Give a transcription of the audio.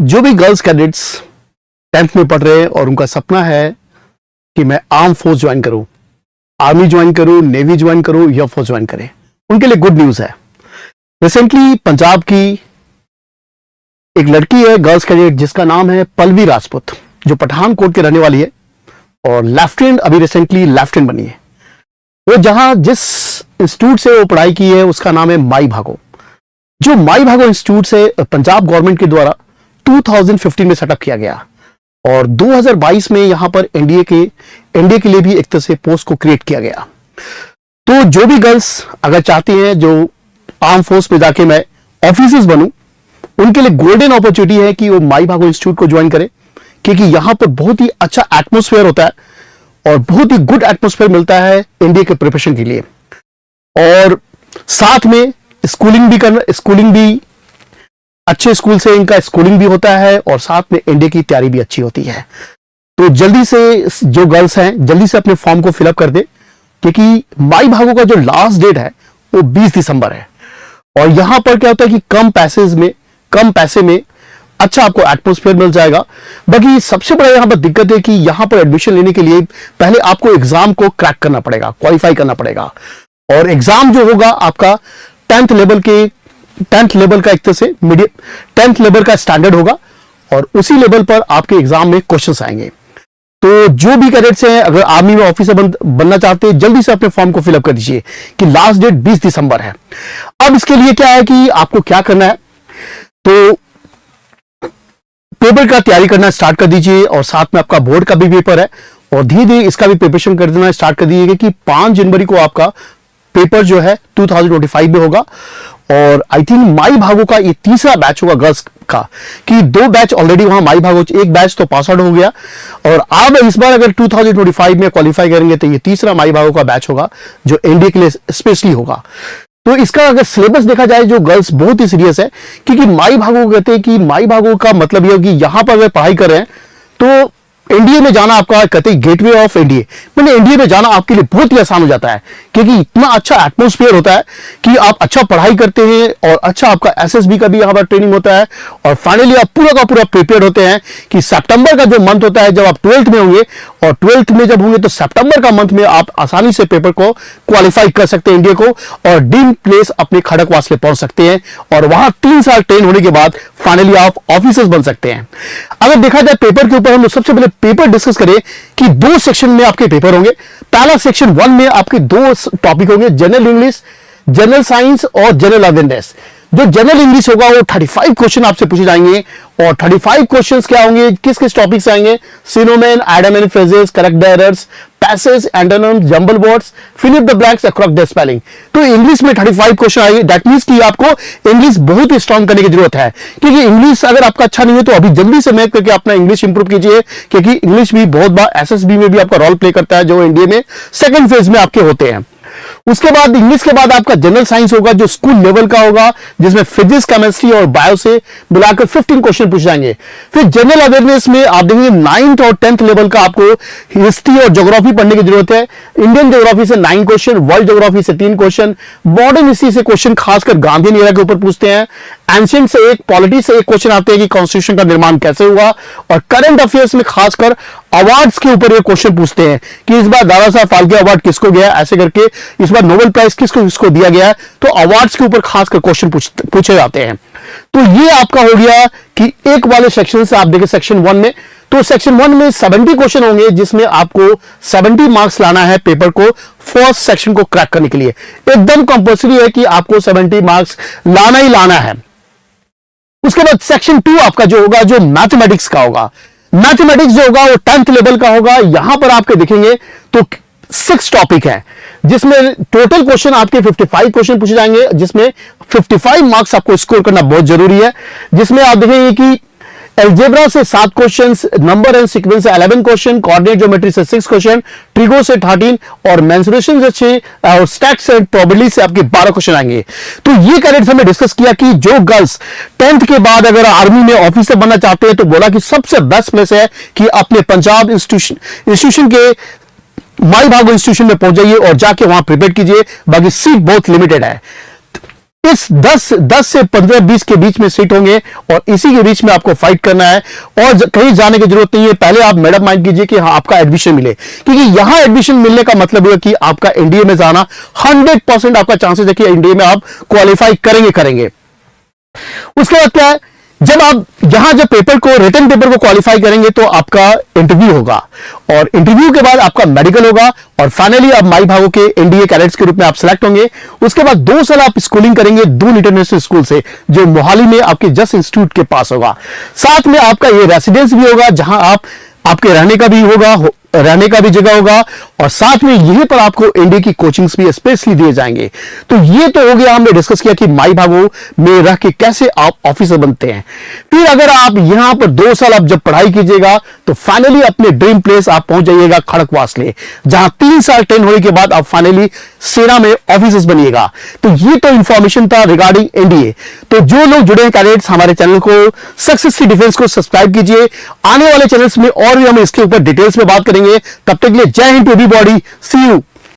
जो भी girls cadets 10th में पढ़ रहे हैं और उनका सपना है कि मैं आर्म फोर्स ज्वाइन करूं, आर्मी ज्वाइन करूं, नेवी ज्वाइन करूं, एयरफोर्स ज्वाइन करें, उनके लिए गुड न्यूज है। रिसेंटली पंजाब की एक लड़की है गर्ल्स कैडेट जिसका नाम है पल्लवी राजपूत, जो पठानकोट के रहने वाली है और लेफ्टिनेंट, अभी रिसेंटली लेफ्टिनेंट बनी है। वो जिस इंस्टीट्यूट से वो पढ़ाई की है उसका नाम है माई भागो। जो माई भागो इंस्टीट्यूट से पंजाब गवर्नमेंट के द्वारा 2015 में सेटअप किया गया और 2022 में यहां पर एनडीए के लिए भी एक तरह से पोस्ट को क्रिएट किया गया। तो जो भी गर्ल्स अगर चाहती हैं जो आर्म फोर्स में जाके मैं ऑफिसर्स बनूं, उनके लिए गोल्डन अपॉर्चुनिटी है कि वो माई भागो इंस्टीट्यूट को ज्वाइन करें, क्योंकि यहां पर बहुत ही अच्छा एटमोस्फेयर होता है और बहुत ही गुड एटमोस्फेयर मिलता है एनडीए के प्रिपरेशन के लिए। और साथ में स्कूलिंग भी अच्छे स्कूल से इनका स्कूलिंग भी होता है और साथ में एनडीए की तैयारी भी अच्छी होती है। तो जल्दी से जो गर्ल्स हैं जल्दी से अपने फॉर्म को फिलअप कर दे, क्योंकि माई भागो का जो लास्ट डेट है वो 20 दिसंबर है। और यहां पर क्या होता है कि कम पैसे में अच्छा आपको एटमोस्फेयर मिल जाएगा। बाकी सबसे बड़ा यहां पर दिक्कत है कि यहां पर एडमिशन लेने के लिए पहले आपको एग्जाम को क्रैक करना पड़ेगा, क्वालिफाई करना पड़ेगा। और एग्जाम जो होगा आपका 10th लेवल का एक तरह से 10th लेवल का स्टैंडर्ड होगा और उसी लेवल पर आपके एग्जाम में क्वेश्चंस आएंगे। तो जो भी कैडेट्स हैं अगर आर्मी में ऑफिसर बनना चाहते हैं, जल्दी से अपने फॉर्म को फिलअप कर दीजिए कि लास्ट डेट 20 दिसंबर है। अब इसके लिए क्या है कि आपको क्या करना है, तो पेपर का तैयारी करना स्टार्ट कर दीजिए और साथ में आपका बोर्ड का भी पेपर है और धीरे धीरे इसका भी प्रिपरेशन कर देना स्टार्ट कर दीजिएगा कि 5 जनवरी को आपका पेपर जो है 2025 में होगा। और आई थिंक माई भागो का ये तीसरा बैच होगा गर्ल्स का, कि 2 बैच ऑलरेडी वहां माई भागो, एक बैच तो पास आउट हो गया और अब इस बार अगर 2025 में क्वालिफाई करेंगे तो ये तीसरा माई भागो का बैच होगा जो एनडीए के लिए स्पेशली होगा। तो इसका अगर सिलेबस देखा जाए जो गर्ल्स बहुत ही सीरियस है, क्योंकि माई भागो कहते हैं कि माई भागो का मतलब यह कि यहां पर अगर पढ़ाई कर रहे हैं तो एनडीए में जाना आपका कहते हैं गेटवे ऑफ एनडीए, मैंने एनडीए में जाना आपके लिए बहुत ही आसान हो जाता है, क्योंकि इतना अच्छा एटमोस्फेयर होता है कि आप अच्छा पढ़ाई करते हैं और अच्छा आपका एसएसबी का भी यहाँ पर ट्रेनिंग होता है और फाइनली आप पूरा का पूरा प्रिपेयर्ड होते हैं कि सितंबर का जो मंथ होता है जब आप 12th में होंगे और 12th में जब होंगे तो सितंबर का मंथ में आप आसानी से पेपर को क्वालिफाई कर सकते हैं एनडीए को और ड्रीम प्लेस अपने खड़कवास में पहुंच सकते हैं और वहां 3 साल ट्रेन होने के बाद फाइनली आप ऑफिसर्स बन सकते हैं। अगर देखा जाए पेपर के ऊपर हम सबसे पहले पेपर डिस्कस करें कि 2 सेक्शन में आपके पेपर होंगे। पहला सेक्शन 1 में आपके 2 टॉपिक होंगे, जनरल इंग्लिश, जनरल साइंस और जनरल अवेयरनेस। जो जनरल इंग्लिश होगा वो 35 क्वेश्चन आपसे पूछे जाएंगे और 35 क्वेश्चंस क्या होंगे, किस किस टॉपिक से आएंगे, synonym, idiom phrases, correct the errors, passage, antonyms, jumble words, fill in the blanks, correct the spelling. तो इंग्लिश में 35 क्वेश्चन आएंगे। दैट मींस कि आपको इंग्लिश बहुत ही स्ट्रांग करने की जरूरत है, क्योंकि इंग्लिश अगर आपका अच्छा नहीं है तो अभी जल्दी से मेहनत करके अपना इंग्लिश इंप्रूव कीजिए, क्योंकि इंग्लिश भी बहुत बार एसएसबी में भी आपका रोल प्ले करता है जो एनडीए में सेकंड फेज में आपके होते हैं। उसके बाद इंग्लिश के बाद आपका जनरल साइंस होगा जो स्कूल लेवल का होगा, जिसमें फिजिक्स, केमिस्ट्री और बायो से मिलाकर 15 क्वेश्चन पूछ जाएंगे। फिर जनरल अवेयरनेस में आप देखेंगे 9th और 10th लेवल का आपको हिस्ट्री और ज्योग्राफी पढ़ने की जरूरत है। इंडियन ज्योग्राफी से 9 क्वेश्चन, वर्ल्ड ज्योग्राफी से 3 क्वेश्चन, मॉडर्न हिस्ट्री से क्वेश्चन खासकर गांधी एरा के ऊपर पूछते हैं, एंशिएंट से 1, पॉलिटी से 1 क्वेश्चन आते हैं कि कॉन्स्टिट्यूशन का निर्माण कैसे हुआ, और करंट अफेयर्स में खासकर अवार्ड्स के ऊपर ये क्वेश्चन पूछते हैं कि इस बार दादा साहब फाल्के अवार्ड किसको गया, ऐसे करके इस बार नोबेल प्राइज किसको दिया गया है। तो अवार्ड्स के ऊपर खासकर क्वेश्चन पूछे जाते हैं। तो ये आपका हो गया कि एक वाले सेक्शन से आप देखें सेक्शन 1 में, तो सेक्शन 1 में 70 क्वेश्चन होंगे जिसमें आपको 70 मार्क्स लाना है पेपर को फर्स्ट सेक्शन को क्रैक करने के लिए। एकदम कंपल्सरी है कि आपको 70 मार्क्स लाना ही लाना है। उसके बाद सेक्शन 2 आपका जो होगा जो मैथमेटिक्स का होगा। मैथमेटिक्स जो होगा वो 10th लेवल का होगा। यहां पर आपके देखेंगे तो 6 टॉपिक है जिसमें टोटल क्वेश्चन आपके 55 क्वेश्चन पूछे जाएंगे, जिसमें 55 मार्क्स आपको स्कोर करना बहुत जरूरी है। जिसमें आप देखेंगे कि एल्जेब्रा से 7 क्वेश्चंस, नंबर एंड सीक्वेंस से 11 क्वेश्चन, कोऑर्डिनेट ज्योमेट्री से 6 क्वेश्चन, ट्रिगो से 13 और मेंसुरेशन से 6 और स्टैट्स एंड प्रोबेबिलिटी से आपके 12 क्वेश्चन आएंगे। तो ये कैडेट्स हमने डिस्कस किया कि जो गर्ल्स 10th के बाद अगर आर्मी में ऑफिसर बनना चाहते हैं तो बोला कि सबसे बेस्ट प्लेस है कि अपने पंजाब इंस्टीट्यूशन के माई भागो इंस्टीट्यूशन में पहुंच जाइए और जाके वहां प्रिपेयर कीजिए। बाकी सीट बहुत लिमिटेड है। इस 10 से 15-20 के बीच में सीट होंगे और इसी के बीच में आपको फाइट करना है और कहीं जाने की जरूरत नहीं है। पहले आप मैडम माइंड कीजिए कि हाँ आपका एडमिशन मिले, क्योंकि यहां एडमिशन मिलने का मतलब है कि आपका एनडीए में जाना 100% आपका चांसेस है कि एनडीए में आप क्वालिफाई करेंगे। उसके बाद क्या है, जब आप यहां जब पेपर को रिटन पेपर को क्वालिफाई करेंगे तो आपका इंटरव्यू होगा और इंटरव्यू के बाद आपका मेडिकल होगा और फाइनली आप माई भागो के एनडीए कैडेट्स के रूप में आप सिलेक्ट होंगे। उसके बाद 2 साल आप स्कूलिंग करेंगे दून इंटरनेशनल स्कूल से, जो मोहाली में आपके जस्ट इंस्टीट्यूट के पास होगा। साथ में आपका ये रेसिडेंस भी होगा जहां आपके रहने का भी जगह होगा और साथ में यहीं पर आपको एनडीए की कोचिंग्स भी स्पेशली दिए जाएंगे। तो ये तो हो गया, हमने डिस्कस किया कि माई भागो में रह के कैसे आप ऑफिसर बनते हैं। फिर अगर आप यहां पर 2 साल आप जब पढ़ाई कीजिएगा तो फाइनली अपने ड्रीम प्लेस आप पहुंच जाइएगा खड़कवासले, जहां 3 साल ट्रेन होने के बाद आप फाइनली सेना में ऑफिसर्स बनिएगा। तो ये तो इंफॉर्मेशन था रिगार्डिंग एनडीए। तो जो लोग जुड़े हैं कैडेट्स, हमारे चैनल को सक्सेसफुल डिफेंस को सब्सक्राइब कीजिए। आने वाले चैनल्स में और भी हम इसके ऊपर डिटेल्स में बात करेंगे। तब तक के लिए Jai Hind to everybody, see you.